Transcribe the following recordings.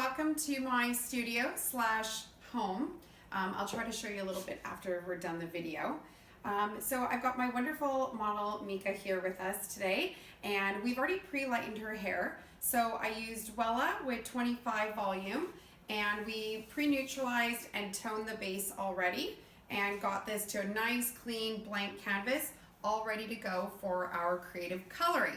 welcome to my studio slash home. I'll try to show you a little bit after we're done the video. So I've got my wonderful model Mika here with us today, and we've already pre-lightened her hair. So I used Wella with 25 volume, and we pre-neutralized and toned the base already and got this to a nice clean blank canvas all ready to go for our creative coloring.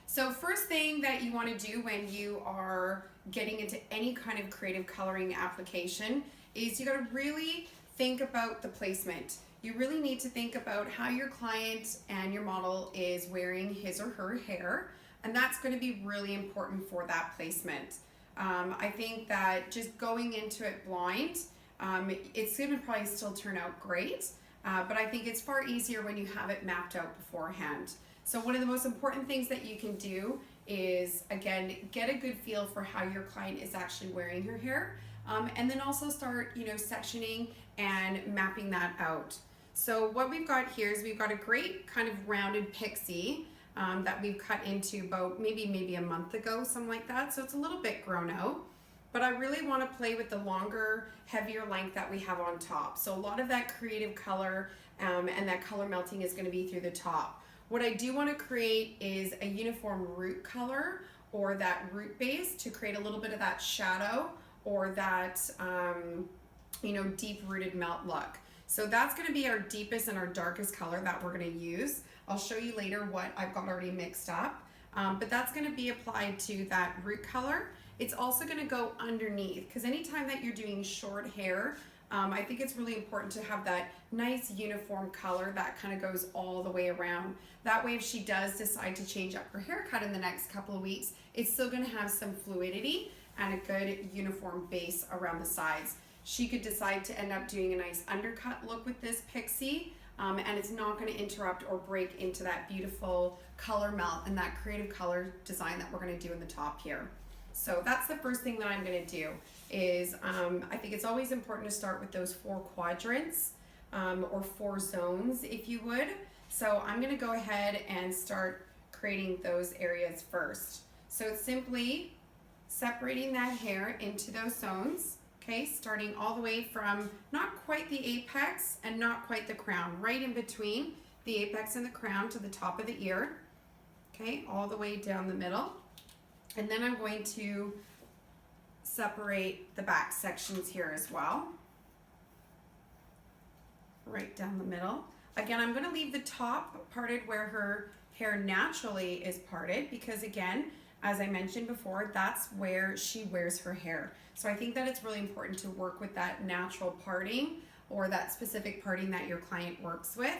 So first thing that you want to do when you are getting into any kind of creative coloring application is you got to really think about the placement. You really need to think about how your client and your model is wearing his or her hair, and that's going to be really important for that placement. I think that just going into it blind, it's going to probably still turn out great, but I think it's far easier when you have it mapped out beforehand. So one of the most important things that you can do is, again, get a good feel for how your client is actually wearing her hair, and then also start, sectioning and mapping that out. So what we've got here is we've got a great kind of rounded pixie that we've cut into about maybe a month ago, something like that. So it's a little bit grown out, but I really want to play with the longer, heavier length that we have on top. So a lot of that creative color and that color melting is going to be through the top. What I do want to create is a uniform root color or that root base to create a little bit of that shadow or that deep rooted melt look. So that's going to be our deepest and our darkest color that we're going to use. I'll show you later what I've got already mixed up, but that's going to be applied to that root color. It's also going to go underneath, because anytime that you're doing short hair, I think it's really important to have that nice uniform color that kind of goes all the way around. That way, if she does decide to change up her haircut in the next couple of weeks, it's still going to have some fluidity and a good uniform base around the sides. She could decide to end up doing a nice undercut look with this pixie, and it's not going to interrupt or break into that beautiful color melt and that creative color design that we're going to do in the top here. So that's the first thing that I'm going to do is I think it's always important to start with those 4 quadrants or 4 zones, if you would. So I'm going to go ahead and start creating those areas first. So it's simply separating that hair into those zones, okay, starting all the way from not quite the apex and not quite the crown, right in between the apex and the crown to the top of the ear, okay, all the way down the middle. And then I'm going to separate the back sections here as well, right down the middle. Again, I'm going to leave the top parted where her hair naturally is parted, because again, as I mentioned before, that's where she wears her hair. So I think that it's really important to work with that natural parting or that specific parting that your client works with.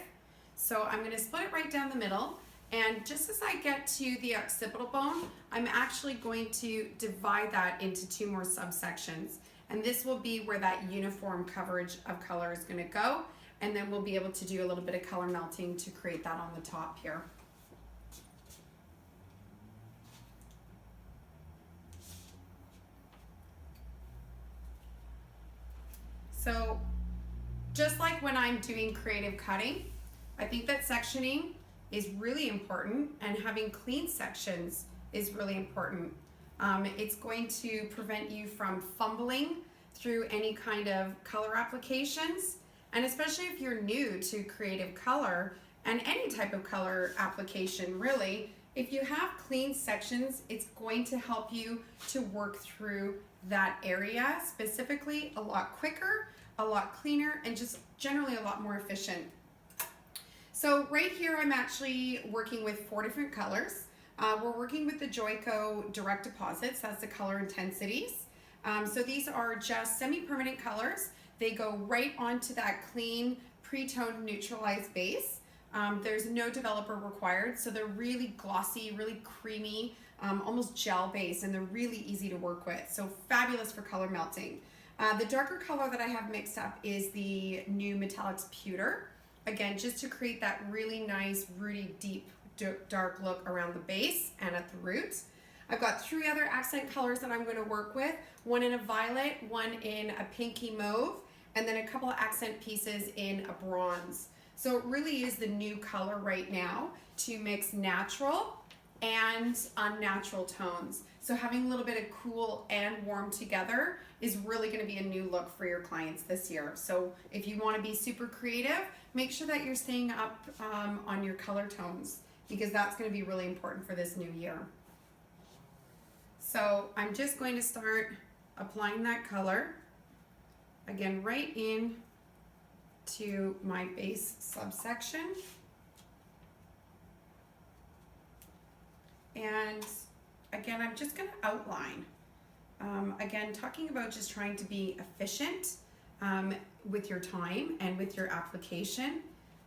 So I'm going to split it right down the middle. And just as I get to the occipital bone, I'm actually going to divide that into 2 more subsections. And this will be where that uniform coverage of color is going to go. And then we'll be able to do a little bit of color melting to create that on the top here. So just like when I'm doing creative cutting, I think that sectioning is really important, and having clean sections is really important. It's going to prevent you from fumbling through any kind of color applications, and especially if you're new to creative color and any type of color application really, if you have clean sections, it's going to help you to work through that area specifically a lot quicker, a lot cleaner, and just generally a lot more efficient. So right here, I'm actually working with 4 different colors. We're working with the Joico Direct Deposits. That's the color intensities. So these are just semi-permanent colors. They go right onto that clean, pre-toned, neutralized base. There's no developer required, so they're really glossy, really creamy, almost gel base, and they're really easy to work with. So fabulous for color melting. The darker color that I have mixed up is the new Metallics Pewter. Again, just to create that really nice, rooty, deep, dark look around the base and at the roots. I've got 3 other accent colors that I'm going to work with. One in a violet, one in a pinky mauve, and then a couple of accent pieces in a bronze. So it really is the new color right now to mix natural and unnatural tones. So having a little bit of cool and warm together is really going to be a new look for your clients this year. So if you want to be super creative, make sure that you're staying up on your color tones, because that's going to be really important for this new year. So I'm just going to start applying that color, again, right in to my base subsection. And again, I'm just going to outline. Again, talking about just trying to be efficient with your time and with your application.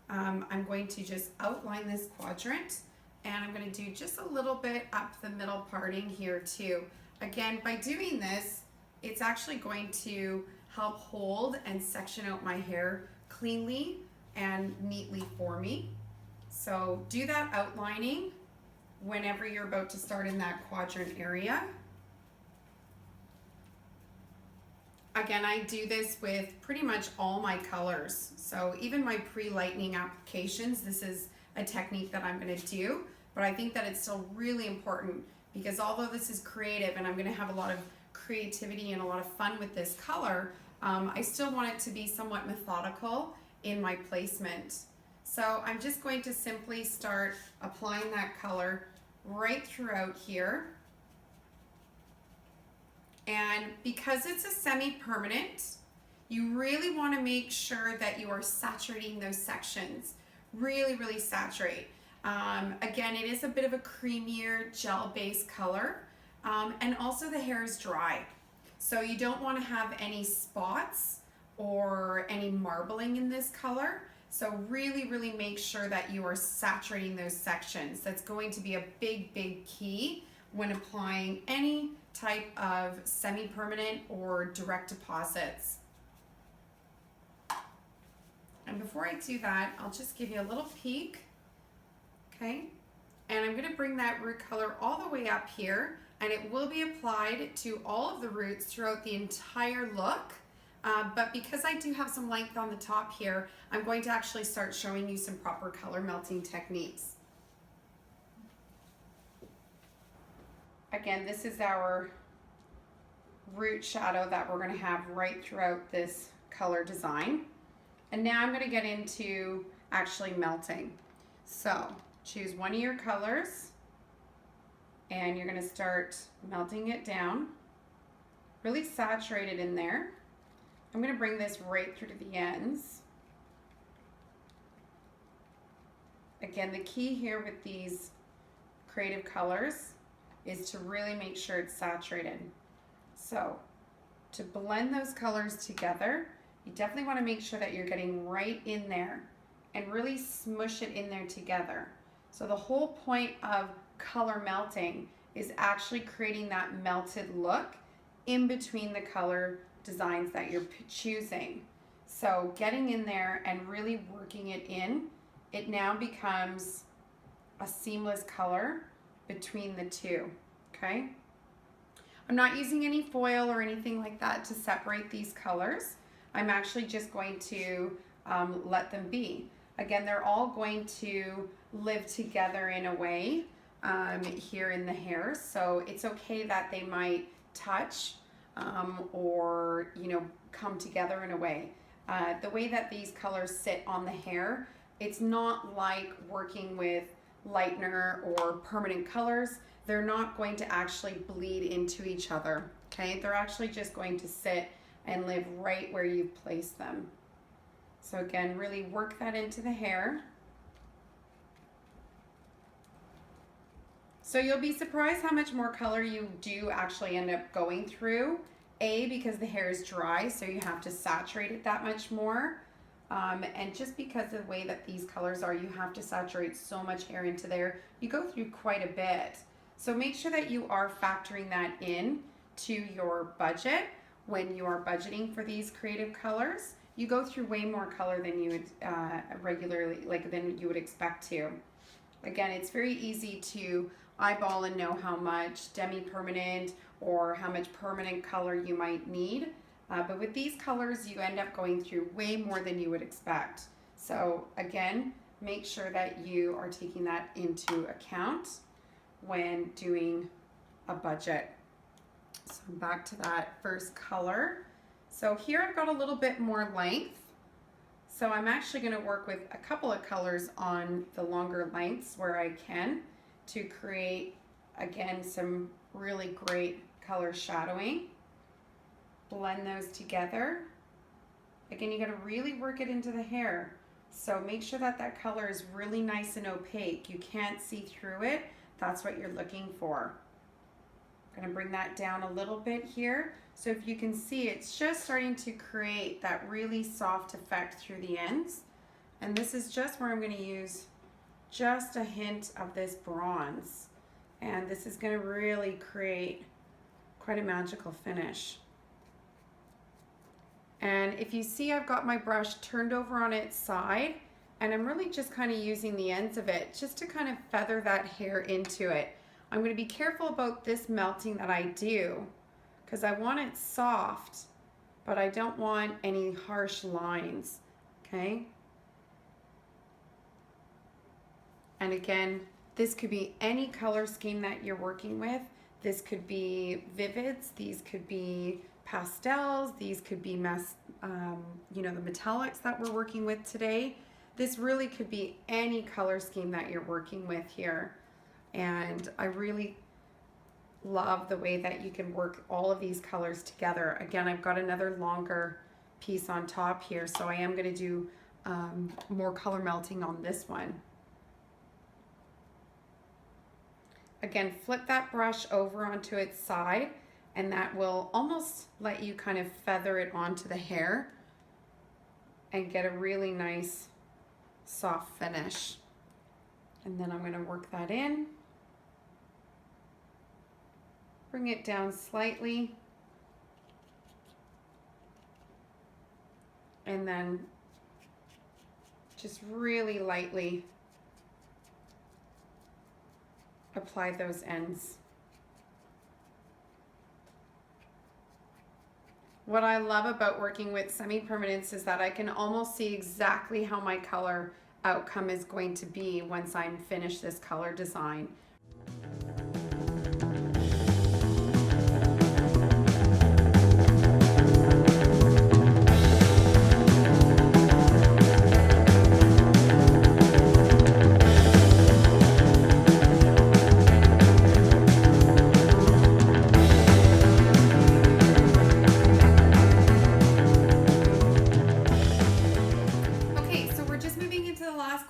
I'm going to just outline this quadrant, and I'm going to do just a little bit up the middle parting here too. Again, by doing this, it's actually going to help hold and section out my hair cleanly and neatly for me. So do that outlining whenever you're about to start in that quadrant area. Again, I do this with pretty much all my colors. So even my pre-lightening applications, this is a technique that I'm going to do, but I think that it's still really important, because although this is creative and I'm going to have a lot of creativity and a lot of fun with this color, I still want it to be somewhat methodical in my placement. So I'm just going to simply start applying that color right throughout here. And because it's a semi-permanent, you really want to make sure that you are saturating those sections. Really, really saturate. Again, it is a bit of a creamier gel-based color, and also the hair is dry. So you don't want to have any spots or any marbling in this color. So really, really make sure that you are saturating those sections. That's going to be a big, big key when applying any type of semi-permanent or direct deposits. And before I do that, I'll just give you a little peek, okay? And I'm gonna bring that root color all the way up here, and it will be applied to all of the roots throughout the entire look. But because I do have some length on the top here, I'm going to actually start showing you some proper color melting techniques. Again, this is our root shadow that we're going to have right throughout this color design. And now I'm going to get into actually melting. So choose one of your colors, and you're going to start melting it down. Really saturate it in there. I'm going to bring this right through to the ends. Again, the key here with these creative colors is to really make sure it's saturated. So to blend those colors together, you definitely want to make sure that you're getting right in there and really smush it in there together. So the whole point of color melting is actually creating that melted look in between the color designs that you're choosing. So getting in there and really working it in, it now becomes a seamless color between the two, okay? I'm not using any foil or anything like that to separate these colors. I'm actually just going to let them be. Again, they're all going to live together in a way here in the hair, so it's okay that they might touch or come together in a way. The way that these colors sit on the hair, it's not like working with lightener or permanent colors. They're not going to actually bleed into each other, okay? They're actually just going to sit and live right where you've placed them. So again, really work that into the hair. So you'll be surprised how much more color you do actually end up going through. A, because the hair is dry, so you have to saturate it that much more. And just because of the way that these colors are, you have to saturate so much hair into there. You go through quite a bit. So make sure that you are factoring that in to your budget when you are budgeting for these creative colors. You go through way more color than you would than you would expect to. Again, it's very easy to eyeball and know how much demi-permanent or how much permanent color you might need. But with these colors, you end up going through way more than you would expect. So again, make sure that you are taking that into account when doing a budget. So I'm back to that first color. So here I've got a little bit more length. So I'm actually going to work with a couple of colors on the longer lengths where I can to create, again, some really great color shadowing. Blend those together. Again, you got to really work it into the hair. So make sure that that color is really nice and opaque. You can't see through it. That's what you're looking for. I'm going to bring that down a little bit here. So if you can see, it's just starting to create that really soft effect through the ends. And this is just where I'm going to use just a hint of this bronze. And this is going to really create quite a magical finish. And if you see, I've got my brush turned over on its side, and I'm really just kind of using the ends of it just to kind of feather that hair into it. I'm going to be careful about this melting that I do because I want it soft, but I don't want any harsh lines, okay? And again, this could be any color scheme that you're working with. This could be vivids, these could be pastels, these could be you know, the metallics that we're working with today. This really could be any color scheme that you're working with here. And I really love the way that you can work all of these colors together. Again, I've got another longer piece on top here, so I am going to do more color melting on this one. Again, flip that brush over onto its side, and that will almost let you kind of feather it onto the hair and get a really nice soft finish. And then I'm going to work that in. Bring it down slightly. And then just really lightly apply those ends. What I love about working with semi-permanents is that I can almost see exactly how my color outcome is going to be once I'm finished this color design.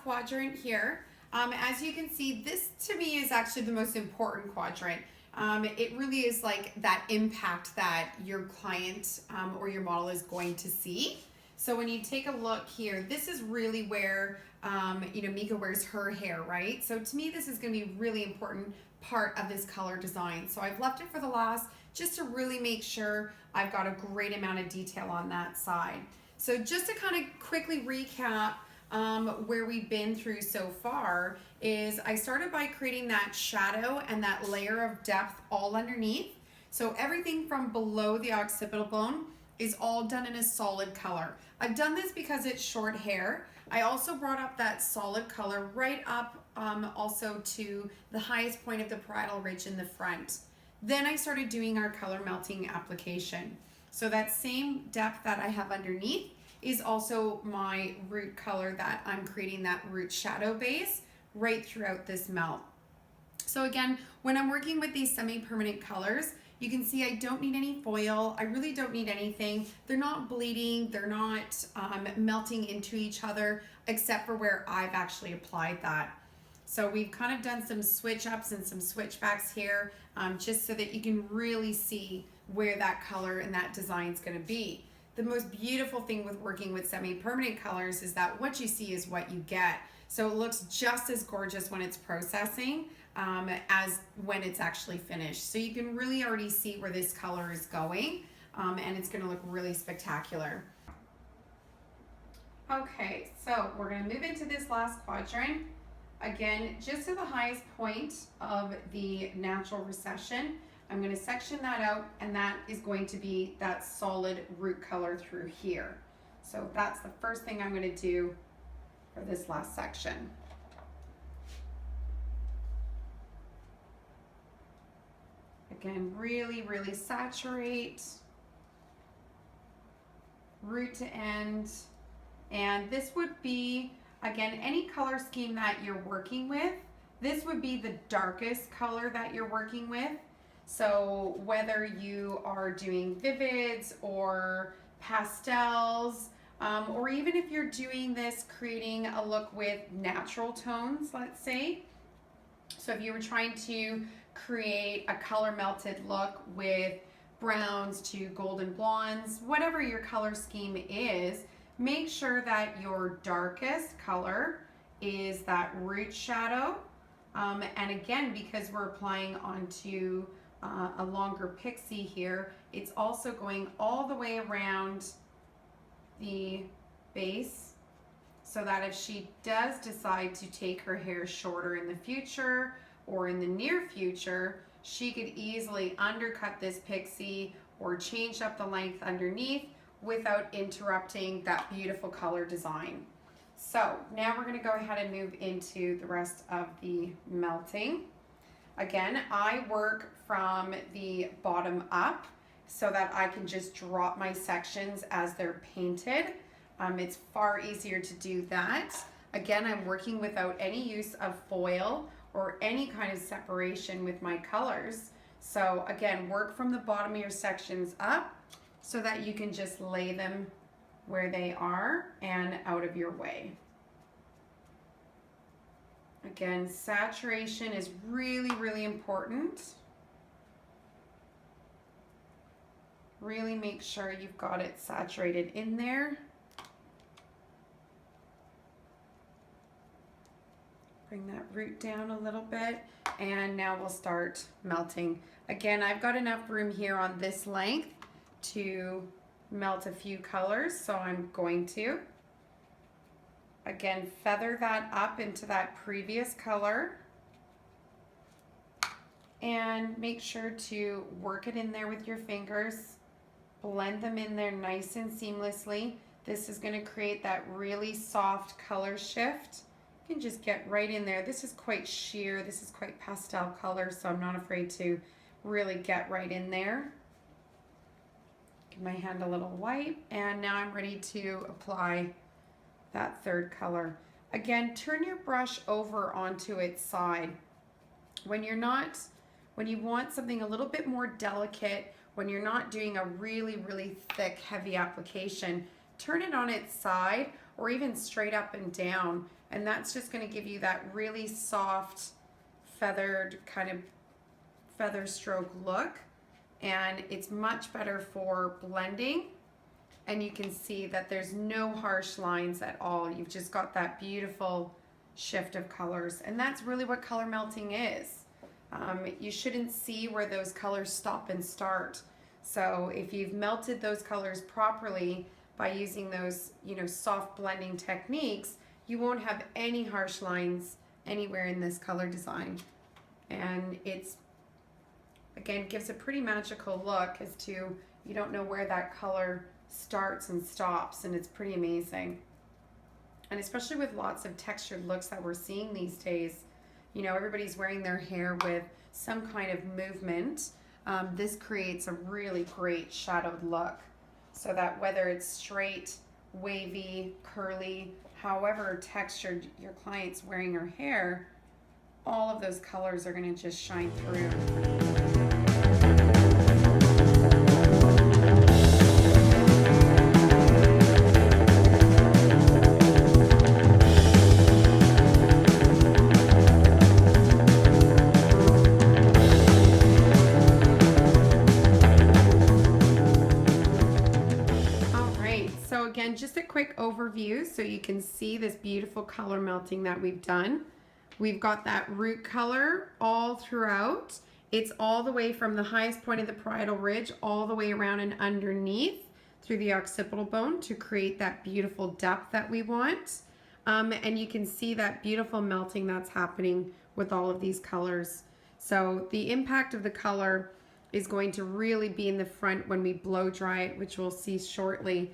Quadrant here. As you can see, this to me is actually the most important quadrant. It really is like that impact that your client or your model is going to see. So when you take a look here, this is really where you know, Mika wears her hair, right? So to me, this is going to be a really important part of this color design. So I've left it for the last just to really make sure I've got a great amount of detail on that side. So just to kind of quickly recap where we've been through so far is I started by creating that shadow and that layer of depth all underneath. So everything from below the occipital bone is all done in a solid color. I've done this because it's short hair. I also brought up that solid color right up also to the highest point of the parietal ridge in the front. Then I started doing our color melting application. So that same depth that I have underneath is also my root color that I'm creating that root shadow base right throughout this melt. So again, when I'm working with these semi-permanent colors, you can see I don't need any foil. I really don't need anything. They're not bleeding. They're not melting into each other, except for where I've actually applied that. So we've kind of done some switch ups and some switchbacks here, just so that you can really see where that color and that design is going to be. The most beautiful thing with working with semi-permanent colors is that what you see is what you get. So it looks just as gorgeous when it's processing as when it's actually finished. So you can really already see where this color is going, and it's going to look really spectacular. Okay, so we're going to move into this last quadrant. Again, just to the highest point of the natural recession, I'm going to section that out, and that is going to be that solid root color through here. So that's the first thing I'm going to do for this last section. Again, really, really saturate, root to end. And this would be, again, any color scheme that you're working with, this would be the darkest color that you're working with. So whether you are doing vivids or pastels, or even if you're doing this, creating a look with natural tones, let's say. So if you were trying to create a color melted look with browns to golden blondes, whatever your color scheme is, make sure that your darkest color is that root shadow. And again, because we're applying onto a longer pixie here, it's also going all the way around the base, so that if she does decide to take her hair shorter in the future or in the near future, she could easily undercut this pixie or change up the length underneath without interrupting that beautiful color design. So now we're going to go ahead and move into the rest of the melting. Again, I work from the bottom up so that I can just drop my sections as they're painted. It's far easier to do that. Again, I'm working without any use of foil or any kind of separation with my colors. So again, work from the bottom of your sections up so that you can just lay them where they are and out of your way. Again, saturation is really, really important. Really make sure you've got it saturated in there. Bring that root down a little bit, and now we'll start melting. Again, I've got enough room here on this length to melt a few colors, so I'm going to. Again, feather that up into that previous color and make sure to work it in there with your fingers. Blend them in there nice and seamlessly. This is going to create that really soft color shift. You can just get right in there. This is quite sheer. This is quite pastel color, so I'm not afraid to really get right in there. Give my hand a little wipe, and now I'm ready to apply that third color. Again, turn your brush over onto its side. When you want something a little bit more delicate, when you're not doing a really, really thick, heavy application, turn it on its side or even straight up and down. And that's just going to give you that really soft, feathered kind of feather stroke look. And it's much better for blending. And you can see that there's no harsh lines at all. You've just got that beautiful shift of colors. And that's really what color melting is. You shouldn't see where those colors stop and start. So if you've melted those colors properly by using those, soft blending techniques, you won't have any harsh lines anywhere in this color design. And it's, again, gives a pretty magical look as to, you don't know where that color starts and stops, and it's pretty amazing. And especially with lots of textured looks that we're seeing these days, everybody's wearing their hair with some kind of movement. This creates a really great shadowed look, so that whether it's straight, wavy, curly, however textured your client's wearing her hair, all of those colors are going to just shine through. Just a quick overview so you can see this beautiful color melting that we've done. We've got that root color all throughout. It's all the way from the highest point of the parietal ridge all the way around and underneath through the occipital bone to create that beautiful depth that we want. And you can see that beautiful melting that's happening with all of these colors. So the impact of the color is going to really be in the front when we blow dry it, which we'll see shortly.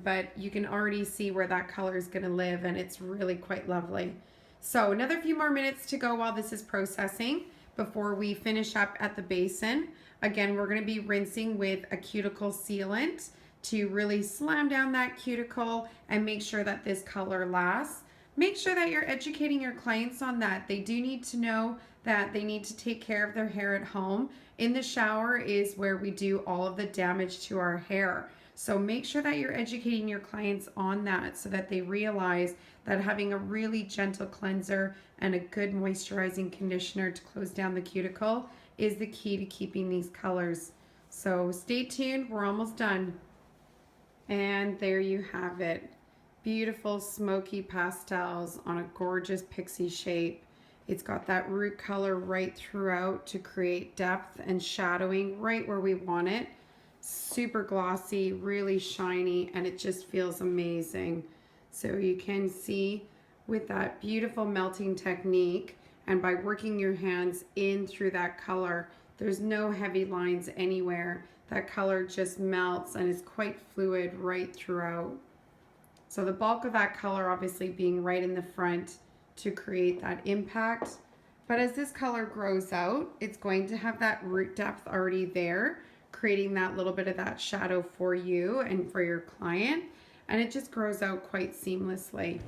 But you can already see where that color is going to live, and it's really quite lovely. So another few more minutes to go while this is processing. before we finish up at the basin. Again, we're going to be rinsing with a cuticle sealant to really slam down that cuticle and make sure that this color lasts. Make sure that you're educating your clients on that. They do need to know that they need to take care of their hair at home. In the shower is where we do all of the damage to our hair. So make sure that you're educating your clients on that so that they realize that having a really gentle cleanser and a good moisturizing conditioner to close down the cuticle is the key to keeping these colors. So stay tuned, we're almost done. And there you have it. Beautiful smoky pastels on a gorgeous pixie shape. It's got that root color right throughout to create depth and shadowing right where we want it. Super glossy, really shiny, and it just feels amazing. So you can see with that beautiful melting technique and by working your hands in through that color, there's no heavy lines anywhere. That color just melts and is quite fluid right throughout. So the bulk of that color obviously being right in the front to create that impact. But as this color grows out, it's going to have that root depth already there, creating that little bit of that shadow for you and for your client. And it just grows out quite seamlessly.